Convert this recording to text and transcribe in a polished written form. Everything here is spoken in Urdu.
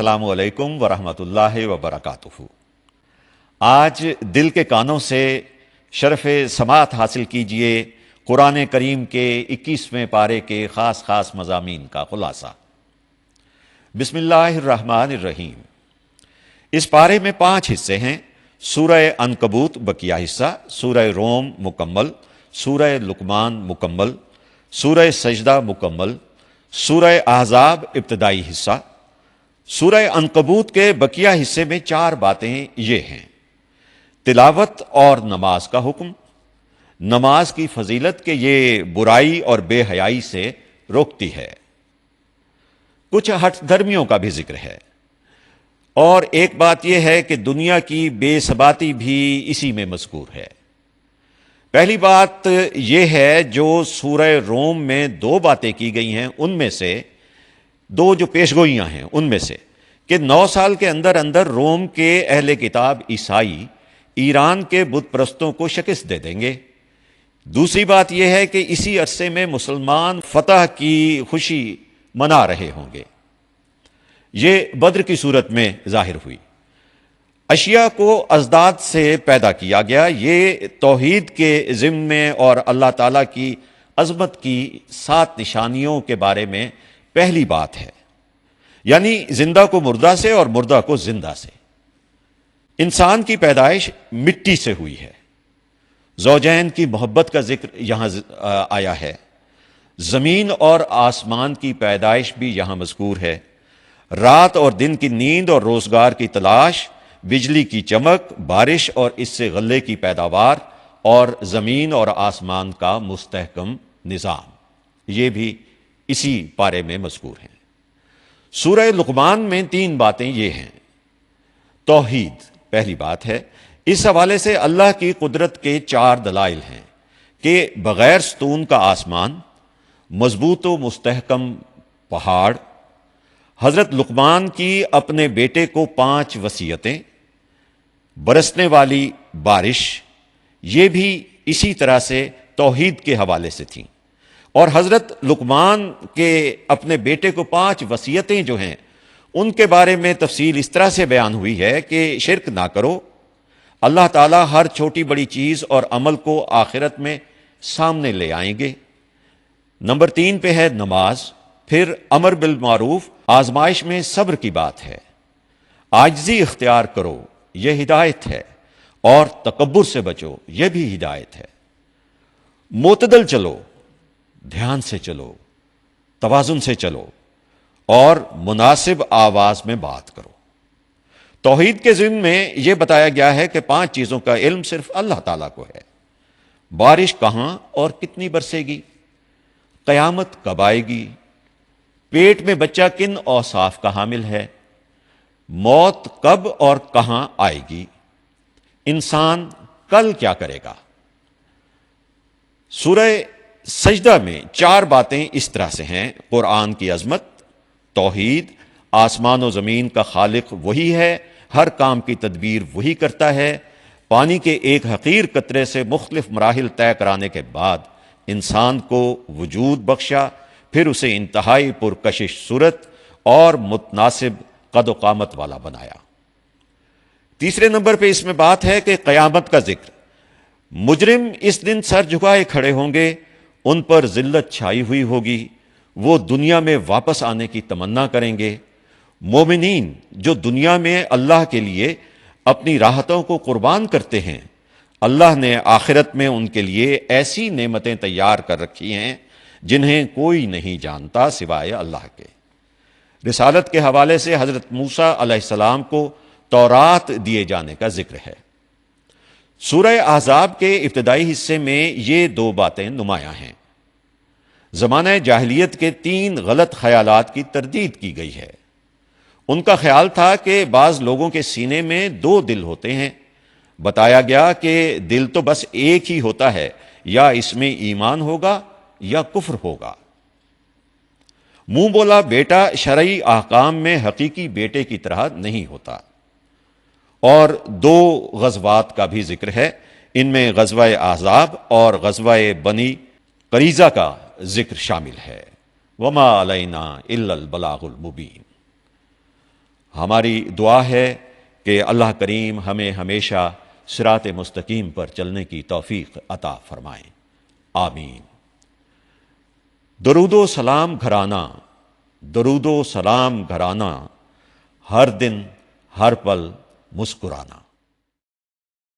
السلام علیکم ورحمۃ اللہ وبرکاتہ۔ آج دل کے کانوں سے شرف سماعت حاصل کیجئے قرآن کریم کے 21ویں پارے کے خاص مضامین کا خلاصہ۔ بسم اللہ الرحمن الرحیم۔ اس پارے میں 5 حصے ہیں: سورہ عنکبوت بقیہ حصہ، سورہ روم مکمل، سورہ لقمان مکمل، سورہ سجدہ مکمل، سورہ احزاب ابتدائی حصہ۔ سورہ عنکبوت کے بقیہ حصے میں 4 باتیں یہ ہیں: تلاوت اور نماز کا حکم، نماز کی فضیلت کہ یہ برائی اور بے حیائی سے روکتی ہے، کچھ ہٹ دھرمیوں کا بھی ذکر ہے، اور ایک بات یہ ہے کہ دنیا کی بے ثباتی بھی اسی میں مذکور ہے۔ پہلی بات یہ ہے جو سورہ روم میں 2 باتیں کی گئی ہیں، ان میں سے 2 جو پیشگوئیاں ہیں ان میں سے کہ 9 سال کے اندر روم کے اہل کتاب عیسائی ایران کے بت پرستوں کو شکست دے دیں گے۔ دوسری بات یہ ہے کہ اسی عرصے میں مسلمان فتح کی خوشی منا رہے ہوں گے۔ یہ بدر کی صورت میں ظاہر ہوئی۔ اشیاء کو ازداد سے پیدا کیا گیا، یہ توحید کے ضمن میں اور اللہ تعالیٰ کی عظمت کی 7 نشانیوں کے بارے میں پہلی بات ہے، یعنی زندہ کو مردہ سے اور مردہ کو زندہ سے۔ انسان کی پیدائش مٹی سے ہوئی ہے، زوجین کی محبت کا ذکر یہاں آیا ہے، زمین اور آسمان کی پیدائش بھی یہاں مذکور ہے، رات اور دن کی نیند اور روزگار کی تلاش، بجلی کی چمک، بارش اور اس سے غلے کی پیداوار، اور زمین اور آسمان کا مستحکم نظام، یہ بھی اسی پارے میں مذکور ہیں۔ سورہ لقمان میں 3 باتیں یہ ہیں: توحید پہلی بات ہے، اس حوالے سے اللہ کی قدرت کے 4 دلائل ہیں کہ بغیر ستون کا آسمان، مضبوط و مستحکم پہاڑ، حضرت لقمان کی اپنے بیٹے کو 5 وصیتیں، برسنے والی بارش، یہ بھی اسی طرح سے توحید کے حوالے سے تھیں۔ اور حضرت لقمان کے اپنے بیٹے کو 5 وصیتیں جو ہیں ان کے بارے میں تفصیل اس طرح سے بیان ہوئی ہے کہ شرک نہ کرو، اللہ تعالیٰ ہر چھوٹی بڑی چیز اور عمل کو آخرت میں سامنے لے آئیں گے۔ نمبر 3 پہ ہے نماز، پھر امر بالمعروف، آزمائش میں صبر کی بات ہے، عاجزی اختیار کرو، یہ ہدایت ہے، اور تکبر سے بچو، یہ بھی ہدایت ہے۔ معتدل چلو، دھیان سے چلو، توازن سے چلو، اور مناسب آواز میں بات کرو۔ توحید کے ضمن میں یہ بتایا گیا ہے کہ 5 چیزوں کا علم صرف اللہ تعالیٰ کو ہے: بارش کہاں اور کتنی برسے گی، قیامت کب آئے گی، پیٹ میں بچہ کن اوصاف کا حامل ہے، موت کب اور کہاں آئے گی، انسان کل کیا کرے گا۔ سورہ سجدہ میں 4 باتیں اس طرح سے ہیں: قرآن کی عظمت، توحید، آسمان و زمین کا خالق وہی ہے، ہر کام کی تدبیر وہی کرتا ہے، پانی کے ایک حقیر قطرے سے مختلف مراحل طے کرانے کے بعد انسان کو وجود بخشا، پھر اسے انتہائی پرکشش صورت اور متناسب قد و قامت والا بنایا۔ تیسرے نمبر پہ اس میں بات ہے کہ قیامت کا ذکر، مجرم اس دن سر جھکائے کھڑے ہوں گے، ان پر ذلت چھائی ہوئی ہوگی، وہ دنیا میں واپس آنے کی تمنا کریں گے۔ مومنین جو دنیا میں اللہ کے لیے اپنی راحتوں کو قربان کرتے ہیں، اللہ نے آخرت میں ان کے لیے ایسی نعمتیں تیار کر رکھی ہیں جنہیں کوئی نہیں جانتا سوائے اللہ کے۔ رسالت کے حوالے سے حضرت موسیٰ علیہ السلام کو تورات دیے جانے کا ذکر ہے۔ سورہ احزاب کے ابتدائی حصے میں یہ 2 باتیں نمایاں ہیں۔ زمانہ جاہلیت کے 3 غلط خیالات کی تردید کی گئی ہے۔ ان کا خیال تھا کہ بعض لوگوں کے سینے میں 2 دل ہوتے ہیں۔ بتایا گیا کہ دل تو بس ایک ہی ہوتا ہے، یا اس میں ایمان ہوگا یا کفر ہوگا۔ منہ بولا بیٹا شرعی احکام میں حقیقی بیٹے کی طرح نہیں ہوتا۔ اور 2 غزوات کا بھی ذکر ہے، ان میں غزوہ احزاب اور غزوہ بنی قریظہ کا ذکر شامل ہے۔ وما علینا الا البلاغ المبین۔ ہماری دعا ہے کہ اللہ کریم ہمیں ہمیشہ صراط مستقیم پر چلنے کی توفیق عطا فرمائیں، آمین۔ درود و سلام گھرانہ، درود و سلام گھرانہ، ہر دن ہر پل مسکرانا۔